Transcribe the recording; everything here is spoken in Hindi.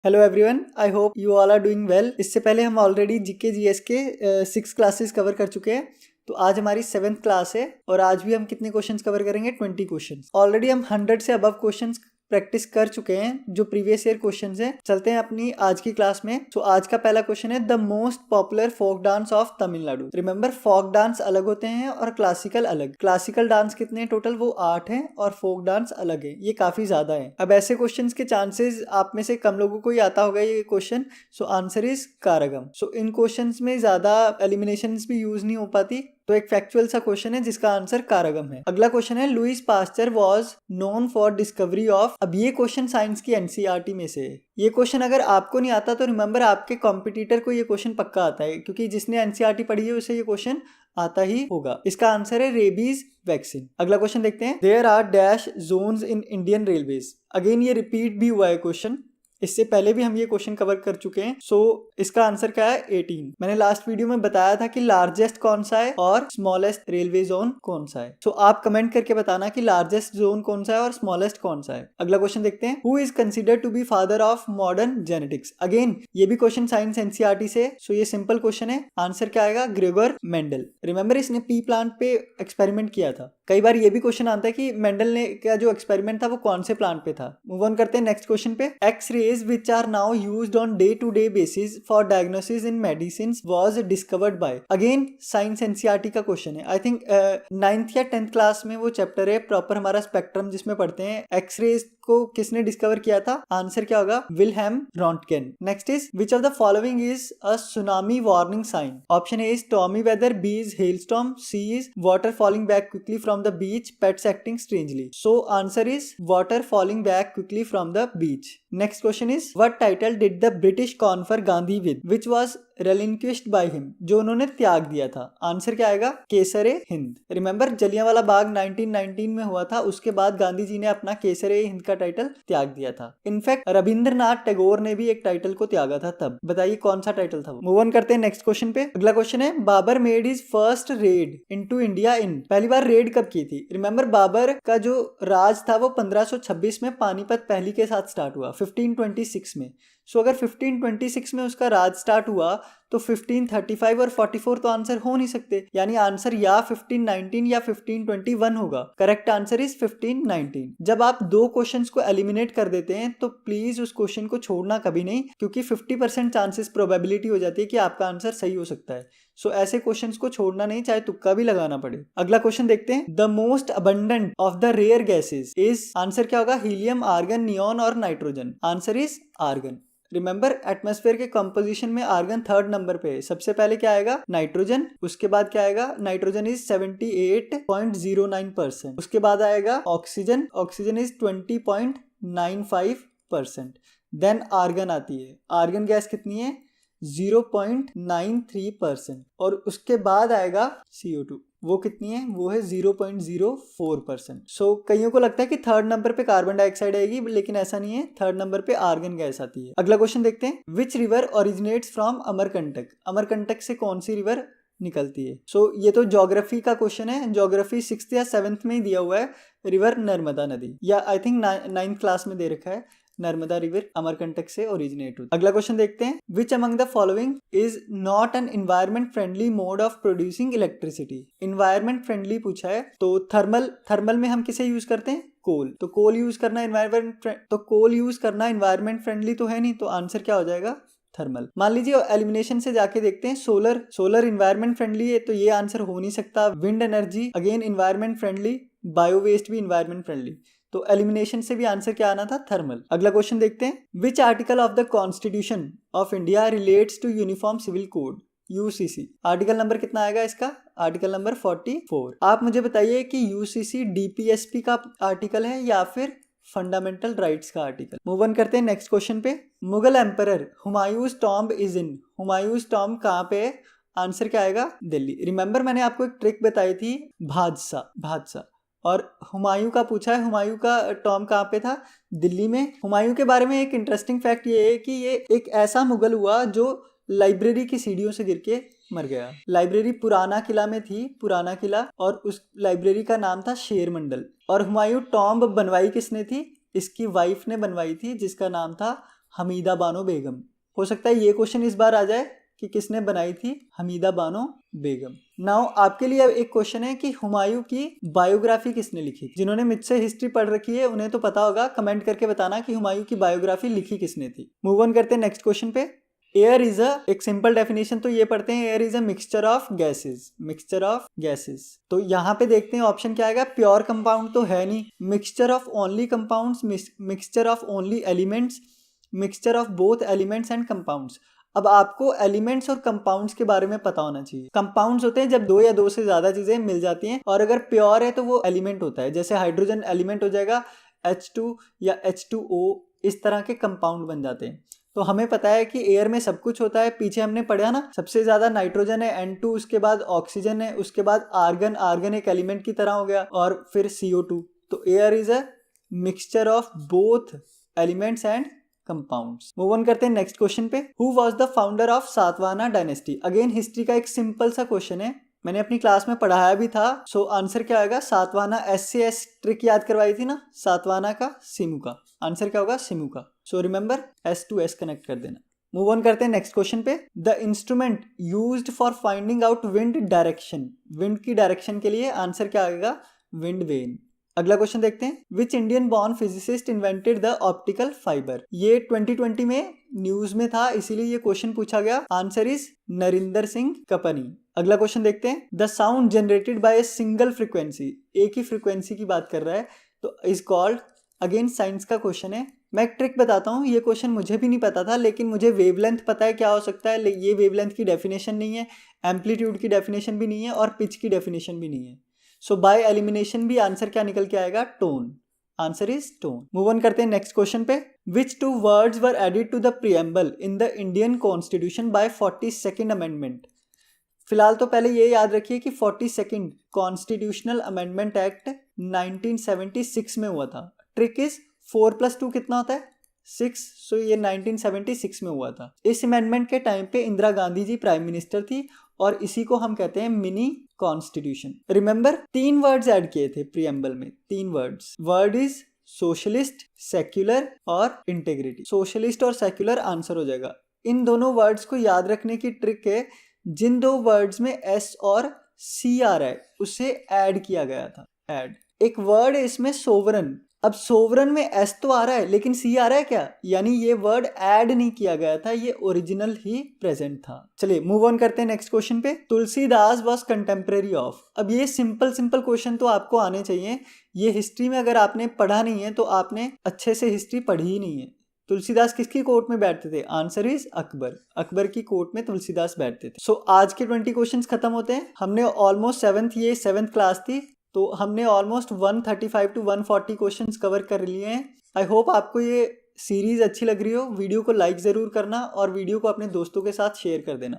Hello everyone, I hope you all are doing well. इससे पहले हम ऑलरेडी जीके जीएस के 6 क्लासेस कवर कर चुके हैं। तो आज हमारी 7th क्लास है और आज भी हम कितने क्वेश्चंस कवर करेंगे? 20 क्वेश्चंस। ऑलरेडी हम 100 से अबव क्वेश्चंस प्रैक्टिस कर चुके हैं जो प्रीवियस ईयर क्वेश्चंस हैं। चलते हैं अपनी आज की क्लास में। तो आज का पहला क्वेश्चन है the most popular folk dance of Tamil Nadu. Remember, folk dance अलग होते हैं और क्लासिकल अलग। क्लासिकल डांस कितने टोटल? वो 8 हैं और फोक डांस अलग है। ये काफी ज्यादा है। अब ऐसे क्वेश्चंस के चांसेस आप में से कम लोगों को ही आता होगा ये क्वेश्चन। सो आंसर इज कारगम। सो इन क्वेश्चंस में ज्यादा एलिमिनेशंस भी यूज नहीं हो पाती, तो एक फैक्चुअल सा क्वेश्चन है जिसका आंसर कारगम है। अगला क्वेश्चन है Lewis pasture was known for discovery of. अब ये क्वेश्चन साइंस की एनसीईआरटी में से है। ये क्वेश्चन अगर आपको नहीं आता तो रिमेंबर आपके कॉम्पिटिटर को ये क्वेश्चन पक्का आता है, क्योंकि जिसने एनसीईआरटी पढ़ी है उसे ये क्वेश्चन आता ही होगा। इसका आंसर है रेबीज वैक्सीन। अगला क्वेश्चन देखते हैं। There are dash zones in Indian railways. Again ये रिपीट भी हुआ है क्वेश्चन, इससे पहले भी हम ये क्वेश्चन कवर कर चुके हैं। सो इसका आंसर क्या है? 18। मैंने लास्ट वीडियो में बताया था कि लार्जेस्ट कौन सा है और स्मॉलेस्ट रेलवे जोन कौन सा है। सो आप कमेंट करके बताना कि लार्जेस्ट जोन कौन सा है और स्मॉलेस्ट कौन सा है। अगला क्वेश्चन देखते हैं। Who is considered to be father of modern genetics. Again ये भी क्वेश्चन साइंस एनसीईआरटी से। सो ये सिंपल क्वेश्चन है। आंसर क्या आएगा? Gregor Mendel. रिमेंबर, इसने पी प्लांट पे एक्सपेरिमेंट किया था। कई बार ये भी क्वेश्चन आता है कि मेंडल ने का जो एक्सपेरिमेंट था वो कौन से प्लांट पे था। मूव ऑन करते हैं नेक्स्ट क्वेश्चन पे। X rays which are now used on day to day basis for diagnosis in medicines was discovered by. Again science NCERT का क्वेश्चन है। आई थिंक 9th या 10th क्लास में वो चैप्टर है प्रॉपर हमारा स्पेक्ट्रम, जिसमें पढ़ते हैं एक्स रेज को किसने डिस्कवर किया था। आंसर क्या होगा? Wilhelm Roentgen. Next is which of the following is a tsunami warning sign. Option A is stormy weather, B is hailstorm, C is water falling back quickly from the beach, pets acting strangely. So answer is water falling back quickly from the beach. Next question is what title did the British confer Gandhi with which was relinquished by him, जो उन्होंने त्याग दिया था। आंसर क्या आएगा? केसरे हिंद। रिमेंबर, जलियांवाला बाग 1919 में हुआ था, उसके बाद गांधी जी ने अपना केसरे हिंद का टाइटल त्याग दिया था। इनफैक्ट रविंद्रनाथ टैगोर ने भी एक टाइटल को त्यागा था तब। बताइए कौन सा टाइटल था वो। मूव ऑन करते हैं नेक्स्ट क्वेश्चन पे। अगला क्वेश्चन है Babur made his first raid into India in. पहली बार रेड कब की थी? रिमेंबर, बाबर का जो राज था वो 1526 में पानीपत पहली के साथ स्टार्ट हुआ, 1526 में। सो अगर 1526 में उसका राज स्टार्ट हुआ तो 1535 और 44 तो आंसर हो नहीं सकते, यानी आंसर या 1519 या 1521 होगा। Correct answer is 1519। जब आप दो क्वेश्चंस को एलिमिनेट कर देते हैं तो प्लीज उस क्वेश्चन को छोड़ना कभी नहीं, क्योंकि 50% चांसेस प्रोबेबिलिटी हो जाती है कि आपका आंसर सही हो सकता है। सो ऐसे क्वेश्चंस को छोड़ना नहीं, चाहे तुक्का भी लगाना पड़े। अगला क्वेश्चन देखते हैं। The most abundant of the rare gases is. Answer क्या होगा? हीलियम, आर्गन, नियॉन और nitrogen. Answer is argon. Remember, atmosphere के कंपोजिशन में आर्गन 3rd नंबर पे है। सबसे पहले क्या आएगा? नाइट्रोजन। उसके बाद क्या आएगा? Nitrogen is 78.09%। उसके बाद आएगा oxygen. Oxygen is 20.95%। Then argon आती है। आर्गन गैस कितनी है? 0.93%। और उसके बाद आएगा CO2। वो कितनी है? वो है 0.04%। सो कईयों को लगता है कि 3rd नंबर पे कार्बन डाइऑक्साइड आएगी, लेकिन ऐसा नहीं है। 3rd नंबर पे आर्गन गैस आती है। अगला क्वेश्चन देखते हैं। Which river originates from Amarkantak. Amarkantak से कौन सी रिवर निकलती है? सो ये तो ज्योग्राफी का क्वेश्चन है। ज्योग्राफी 6th या 7th में ही दिया हुआ है। रिवर नर्मदा नदी, या आई थिंक 9th क्लास में दे रखा है। नर्मदा रिवर अमरकंटक से ओरिजिनेट हुई। अगला क्वेश्चन देखते हैं। Which among the following is not an environment friendly mode of producing electricity. Environment friendly पूछा है तो थर्मल में हम किसे यूज करते हैं? कोल। तो कोल यूज करना एनवायरमेंट फ्रेंडली तो है नहीं, तो आंसर क्या हो जाएगा? थर्मल। मान लीजिए एलिमिनेशन से जाके देखते हैं। सोलर एनवायरमेंट फ्रेंडली है, तो ये आंसर हो नहीं सकता। Wind energy again environment friendly. Bio waste भी एनवायरमेंट फ्रेंडली। तो एलिमिनेशन से भी आंसर क्या आना था? थर्मल। अगला क्वेश्चन देखते हैं। Which article of the constitution of India relates to uniform civil code UCC। Article number कितना आएगा इसका? Article number 44। आप मुझे बताइए कि UCC DPSP का आर्टिकल है या फिर फंडामेंटल राइट्स का आर्टिकल। मूव ऑन करते हैं नेक्स्ट क्वेश्चन पे। Mughal emperor Humayun's tomb is in. Humayun's tomb कहाँ पे है? आंसर क्या आएगा? दिल्ली। रिमेंबर, मैंने आपको एक ट्रिक बताई थी, भादसा। और हुमायूं का पूछा है। हुमायूं का टॉम कहाँ पे था? दिल्ली में। हुमायूं के बारे में एक इंटरेस्टिंग फैक्ट ये है कि ये एक ऐसा मुगल हुआ जो लाइब्रेरी की सीढ़ियों से गिर के मर गया। लाइब्रेरी पुराना किला में थी, पुराना किला, और उस लाइब्रेरी का नाम था शेर मंडल। और हुमायूं टॉम्ब बनवाई किसने थी? इसकी वाइफ ने बनवाई थी, जिसका नाम था हमीदा बानो बेगम। हो सकता है ये क्वेश्चन इस बार आ जाए कि किसने बनाई थी हमीदा बानो बेगम। नाउ आपके लिए अब एक क्वेश्चन है कि हुमायूं की बायोग्राफी किसने लिखी थी। जिन्होंने मुझसे हिस्ट्री पढ़ रखी है उन्हें तो पता होगा, कमेंट करके बताना कि हुमायूं की बायोग्राफी लिखी किसने थी। मूव ऑन करते हैं नेक्स्ट क्वेश्चन पे। एयर इज एक सिंपल डेफिनेशन तो ये पढ़ते हैं, air is a mixture of gases, mixture of gases. तो यहाँ पे देखते हैं ऑप्शन क्या आएगा। प्योर कंपाउंड तो है नहीं, mixture of only compounds, mixture of only elements, mixture of both elements and compounds. अब आपको एलिमेंट्स और कंपाउंड्स के बारे में पता होना चाहिए। कंपाउंड्स होते हैं जब दो या दो से ज्यादा चीजें मिल जाती हैं, और अगर प्योर है तो वो एलिमेंट होता है। जैसे हाइड्रोजन एलिमेंट हो जाएगा H2 या H2O, इस तरह के कंपाउंड बन जाते हैं। तो हमें पता है कि एयर में सब कुछ होता है। पीछे हमने पढ़ा ना, सबसे ज्यादा नाइट्रोजन है N2, उसके बाद ऑक्सीजन है, उसके बाद आर्गन, आर्गन एक एलिमेंट की तरह हो गया, और फिर CO2। तो air is a mixture of both elements and compounds. Move on करते हैं नेक्स्ट क्वेश्चन पे। Who was the founder of Satavahana dynasty. Again history का एक सिंपल सा क्वेश्चन है, मैंने अपनी क्लास में पढ़ाया भी था। सो आंसर क्या आएगा, सातवाहना। S से S ट्रिक याद करवाई थी ना, सातवाहना का सिमू का आंसर क्या होगा, सिमू का। So remember S to S connect कर देना। मूव ऑन करते हैं नेक्स्ट क्वेश्चन पे। The instrument used for finding out wind direction. Wind की डायरेक्शन के लिए आंसर क्या आएगा, विंड वेन। अगला क्वेश्चन देखते हैं। Which Indian born physicist invented the optical fibre. ये 2020 में न्यूज में था, इसीलिए ये क्वेश्चन पूछा गया। Answer is Narinder Singh company. अगला क्वेश्चन देखते हैं। The sound generated by a single frequency, एक ही फ्रीक्वेंसी की बात कर रहा है, तो इज कॉल्ड। अगेन साइंस का क्वेश्चन है। मैं एक ट्रिक बताता हूँ, ये क्वेश्चन मुझे भी नहीं पता था, लेकिन मुझे वेवलेंथ पता है क्या हो सकता है। ये वेवलेंथ की डेफिनेशन नहीं है, एम्पलीट्यूड की डेफिनेशन भी नहीं है, और पिच की डेफिनेशन भी नहीं है। सो बाय एलिमिनेशन भी आंसर क्या निकल के आएगा, tone. Answer is tone. Move on करते हैं नेक्स्ट क्वेश्चन पे। Which two words were added to the preamble in the Indian constitution by 42nd amendment. फिलहाल तो पहले ये याद रखिए कि 42nd कॉन्स्टिट्यूशनल अमेंडमेंट एक्ट 1976 में हुआ था। ट्रिक इज 4+2 कितना होता है, 6। सो ये 1976 में हुआ था। इस अमेंडमेंट के टाइम पे इंदिरा गांधी जी प्राइम मिनिस्टर थी, और इसी को हम कहते हैं mini constitution. Remember 3 words add किए थे प्रीएम्बल में, 3 words. Word is socialist, secular और इंटेग्रिटी। सोशलिस्ट और सेक्युलर आंसर हो जाएगा। इन दोनों वर्ड्स को याद रखने की ट्रिक है, जिन 2 वर्ड्स में S और C आ रहा है उसे ऐड किया गया था। ऐड एक वर्ड है इसमें सोवरन। अब सोवरन में S तो आ रहा है लेकिन C आ रहा है क्या, यानी ये वर्ड ऐड नहीं किया गया था, ये ओरिजिनल ही प्रेजेंट था। चलिए मूव ऑन करते हैं नेक्स्ट क्वेश्चन पे। Tulsidas was contemporary of. अब ये सिंपल क्वेश्चन तो आपको आने चाहिए। ये हिस्ट्री में अगर आपने पढ़ा नहीं है तो आपने अच्छे से हिस्ट्री पढ़ी ही नहीं है। तुलसीदास किसकी कोर्ट में बैठते थे, आंसर इज अकबर। अकबर की कोर्ट में तुलसीदास बैठते थे। सो आज के 20 क्वेश्चंस खत्म होते हैं। हमने ऑलमोस्ट 7th क्लास थी, तो हमने ऑलमोस्ट 135 to 140 क्वेश्चंस कवर कर लिए हैं। आई होप आपको ये सीरीज अच्छी लग रही हो। वीडियो को लाइक ज़रूर करना और वीडियो को अपने दोस्तों के साथ शेयर कर देना।